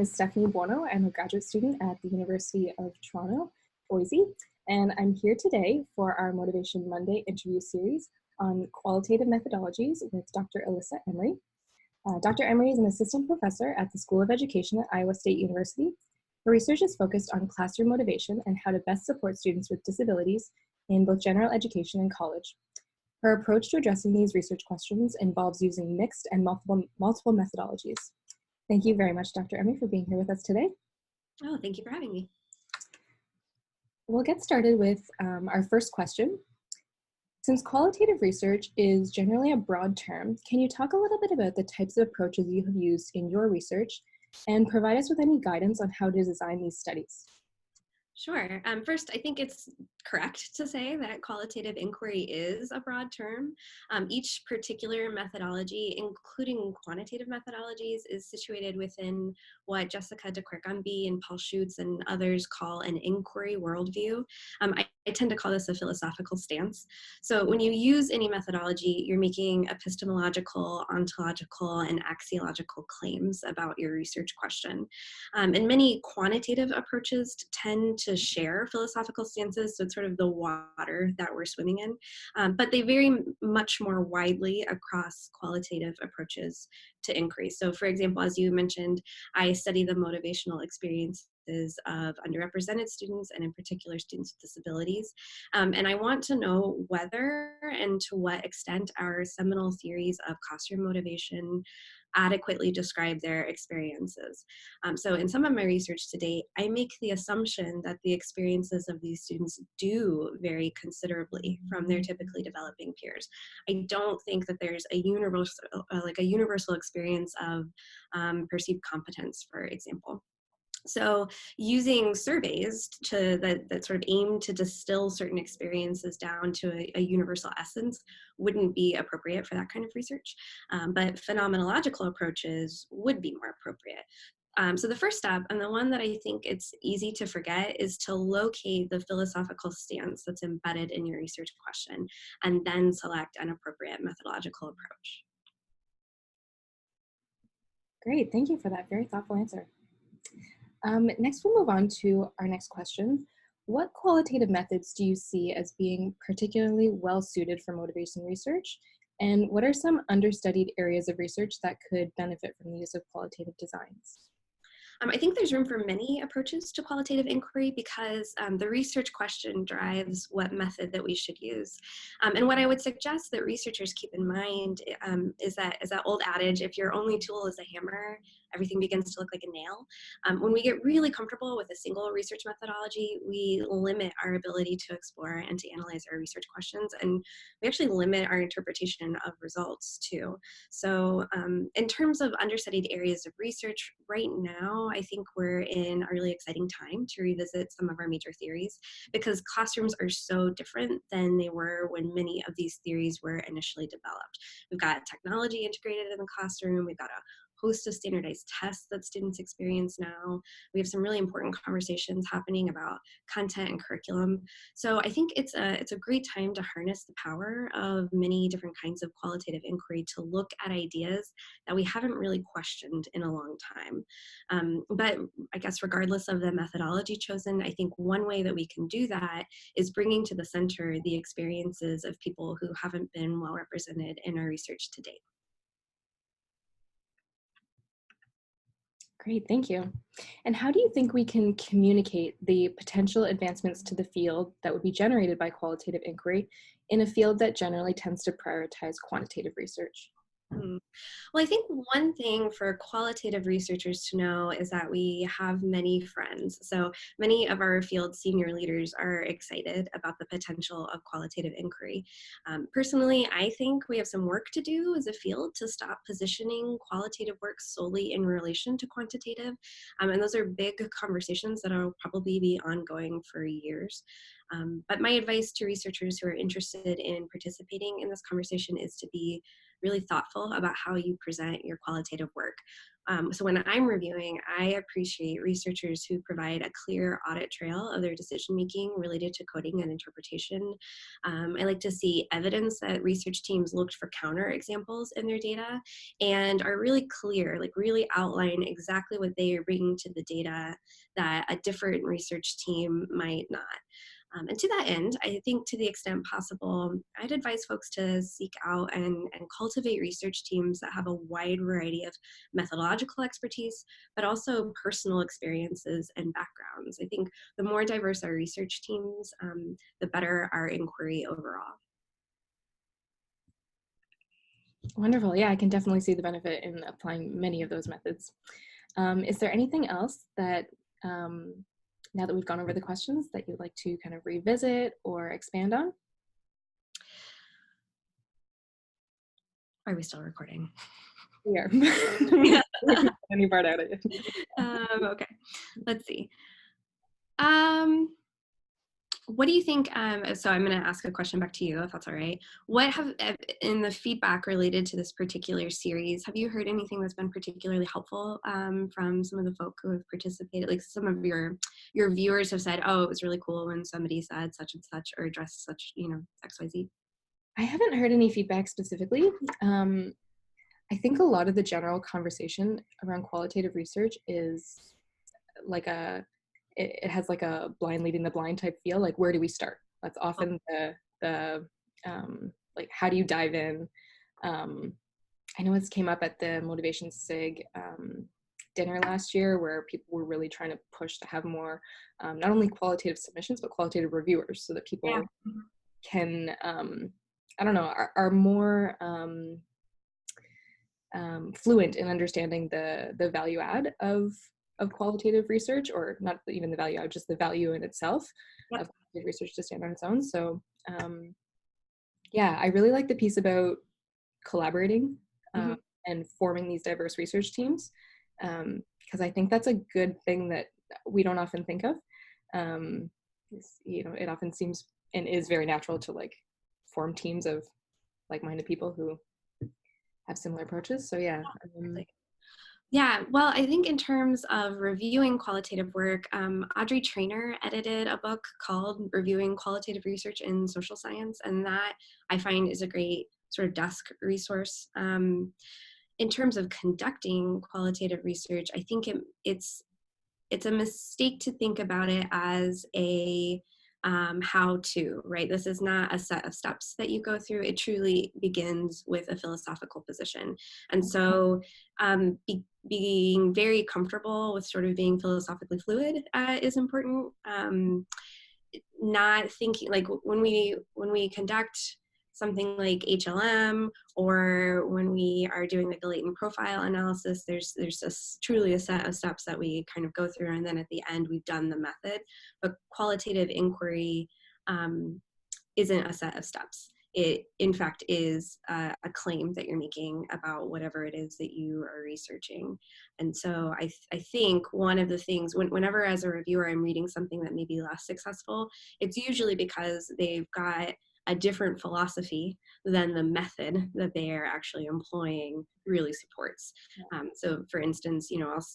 is Stephanie Buono. I'm a graduate student at the University of Toronto, Boise, and I'm here today for our Motivation Monday interview series on qualitative methodologies with Dr. Alyssa Emery. Dr. Emery is an assistant professor at the School of Education at Iowa State University. Her research is focused on classroom motivation and how to best support students with disabilities in both general education and college. Her approach to addressing these research questions involves using mixed and multiple methodologies. Thank you very much, Dr. Emery, for being here with us today. Oh, thank you for having me. We'll get started with our first question. Since qualitative research is generally a broad term, can you talk a little bit about the types of approaches you have used in your research and provide us with any guidance on how to design these studies? Sure. First, I think it's correct to say that qualitative inquiry is a broad term. Each particular methodology, including quantitative methodologies, is situated within what Jessica de Quercamby and Paul Schutz and others call an inquiry worldview. I tend to call this a philosophical stance. So when you use any methodology, you're making epistemological, ontological, and axiological claims about your research question. And many quantitative approaches tend to share philosophical stances, so it's sort of the water that we're swimming in, but they vary much more widely across qualitative approaches to inquiry. So for example, as you mentioned, I study the motivational experiences of underrepresented students, and in particular students with disabilities. And I want to know whether and to what extent our seminal theories of classroom motivation adequately describe their experiences. So in some of my research to date, I make the assumption that the experiences of these students do vary considerably from their typically developing peers. I don't think that there's a universal experience of perceived competence, for example. So using surveys that sort of aim to distill certain experiences down to a universal essence wouldn't be appropriate for that kind of research, but phenomenological approaches would be more appropriate. So the first step, and the one that I think it's easy to forget, is to locate the philosophical stance that's embedded in your research question, and then select an appropriate methodological approach. Great, thank you for that very thoughtful answer. Next, we'll move on to our next question. What qualitative methods do you see as being particularly well suited for motivation research? And what are some understudied areas of research that could benefit from the use of qualitative designs? I think there's room for many approaches to qualitative inquiry because the research question drives what method that we should use. And what I would suggest that researchers keep in mind is that old adage, if your only tool is a hammer, everything begins to look like a nail. When we get really comfortable with a single research methodology, we limit our ability to explore and to analyze our research questions, and we actually limit our interpretation of results too. So in terms of understudied areas of research, right now, I think we're in a really exciting time to revisit some of our major theories because classrooms are so different than they were when many of these theories were initially developed. We've got technology integrated in the classroom. We've got a host of standardized tests that students experience now. We have some really important conversations happening about content and curriculum. So I think it's a great time to harness the power of many different kinds of qualitative inquiry to look at ideas that we haven't really questioned in a long time. But I guess regardless of the methodology chosen, I think one way that we can do that is bringing to the center the experiences of people who haven't been well represented in our research to date. Great, thank you. And how do you think we can communicate the potential advancements to the field that would be generated by qualitative inquiry in a field that generally tends to prioritize quantitative research? Well, I think one thing for qualitative researchers to know is that we have many friends. So many of our field senior leaders are excited about the potential of qualitative inquiry. Personally, I think we have some work to do as a field to stop positioning qualitative work solely in relation to quantitative. And those are big conversations that will probably be ongoing for years. But my advice to researchers who are interested in participating in this conversation is to be really thoughtful about how you present your qualitative work. So when I'm reviewing, I appreciate researchers who provide a clear audit trail of their decision making related to coding and interpretation. I like to see evidence that research teams looked for counter examples in their data and are really clear, like really outline exactly what they are bringing to the data that a different research team might not. And to that end, I think to the extent possible, I'd advise folks to seek out and cultivate research teams that have a wide variety of methodological expertise, but also personal experiences and backgrounds. I think the more diverse our research teams, the better our inquiry overall. Wonderful. Yeah, I can definitely see the benefit in applying many of those methods. Is there anything else that, now that we've gone over the questions, that you'd like to kind of revisit or expand on? Are we still recording? We are. We can cut any part out of it. Okay, let's see. What do you think, so I'm going to ask a question back to you, if that's all right. What have, in the feedback related to this particular series, have you heard anything that's been particularly helpful from some of the folk who have participated? Like some of your viewers have said, oh, it was really cool when somebody said such and such or addressed such, XYZ. I haven't heard any feedback specifically. I think a lot of the general conversation around qualitative research is like it has like a blind leading the blind type feel. Like, where do we start? That's often the like, how do you dive in? I know it's came up at the Motivation SIG dinner last year, where people were really trying to push to have more not only qualitative submissions but qualitative reviewers, so that people can I don't know, are more fluent in understanding the value add of qualitative research, or not even the value add, just the value in itself of qualitative research to stand on its own. So yeah, I really like the piece about collaborating and forming these diverse research teams, because I think that's a good thing that we don't often think of. It often seems and is very natural to like form teams of like-minded people who have similar approaches. So yeah. Yeah, well, I think in terms of reviewing qualitative work, Audrey Traynor edited a book called Reviewing Qualitative Research in Social Science, and that I find is a great sort of desk resource. In terms of conducting qualitative research, I think it's a mistake to think about it as a how-to, right? This is not a set of steps that you go through. It truly begins with a philosophical position. And so being very comfortable with sort of being philosophically fluid is important. Not thinking, like when we conduct something like HLM, or when we are doing like a latent profile analysis, there's truly a set of steps that we kind of go through, and then at the end we've done the method. But qualitative inquiry isn't a set of steps. It in fact is a claim that you're making about whatever it is that you are researching. And so I think one of the things, whenever as a reviewer I'm reading something that may be less successful, it's usually because they've got a different philosophy than the method that they are actually employing really supports. So for instance,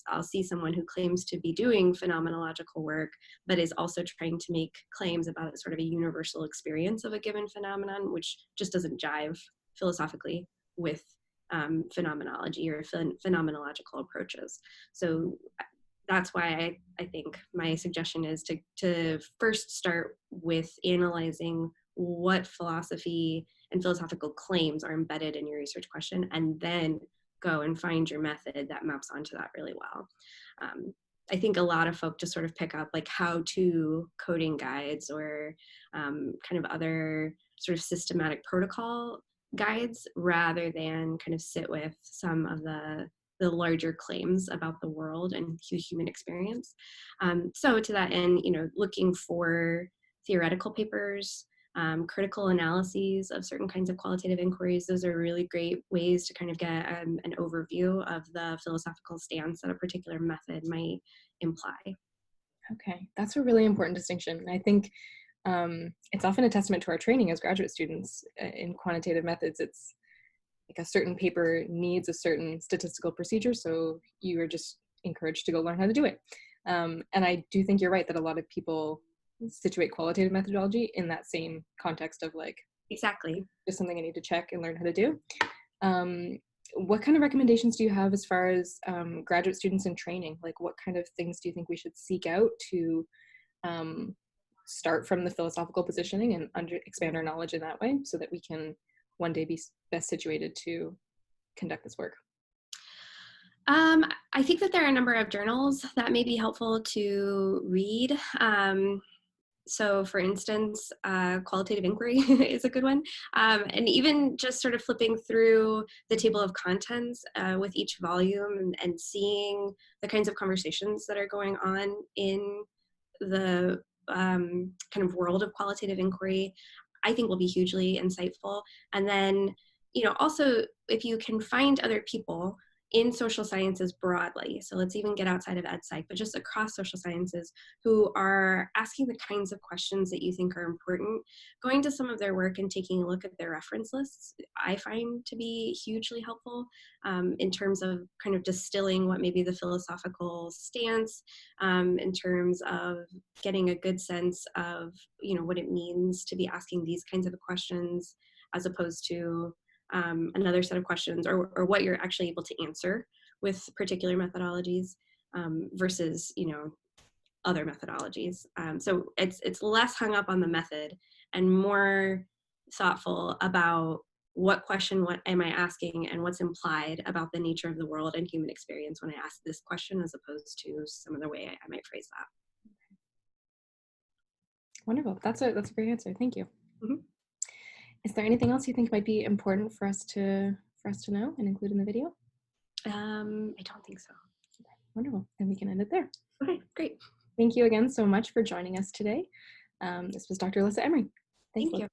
I'll see someone who claims to be doing phenomenological work, but is also trying to make claims about sort of a universal experience of a given phenomenon, which just doesn't jive philosophically with phenomenology or phenomenological approaches. So that's why I think my suggestion is to first start with analyzing what philosophy and philosophical claims are embedded in your research question, and then go and find your method that maps onto that really well. I think a lot of folk just sort of pick up like how-to coding guides or kind of other sort of systematic protocol guides, rather than kind of sit with some of the larger claims about the world and human experience. So to that end, looking for theoretical papers, critical analyses of certain kinds of qualitative inquiries, those are really great ways to kind of get an overview of the philosophical stance that a particular method might imply. Okay, that's a really important distinction. I think It's often a testament to our training as graduate students in quantitative methods. It's like a certain paper needs a certain statistical procedure, so you are just encouraged to go learn how to do it. And I do think you're right that a lot of people situate qualitative methodology in that same context of like, Exactly. just something I need to check and learn how to do. What kind of recommendations do you have as far as graduate students in training? Like, what kind of things do you think we should seek out to start from the philosophical positioning and expand our knowledge in that way so that we can one day be best situated to conduct this work? I think that there are a number of journals that may be helpful to read. So for instance, Qualitative Inquiry is a good one. And even just sort of flipping through the table of contents with each volume and seeing the kinds of conversations that are going on in the kind of world of qualitative inquiry, I think will be hugely insightful. And then, also if you can find other people in social sciences broadly, so let's even get outside of ed psych, but just across social sciences, who are asking the kinds of questions that you think are important, going to some of their work and taking a look at their reference lists, I find to be hugely helpful in terms of kind of distilling what may be the philosophical stance, in terms of getting a good sense of, what it means to be asking these kinds of questions as opposed to another set of questions, or what you're actually able to answer with particular methodologies versus other methodologies. So it's less hung up on the method and more thoughtful about what am I asking and what's implied about the nature of the world and human experience when I ask this question, as opposed to some other way I might phrase that. Wonderful. That's a great answer. Thank you. Mm-hmm. Is there anything else you think might be important for us to know and include in the video? I don't think so. Wonderful. Then we can end it there. Okay, great. Thank you again so much for joining us today. This was Dr. Alyssa Emery. Thank you.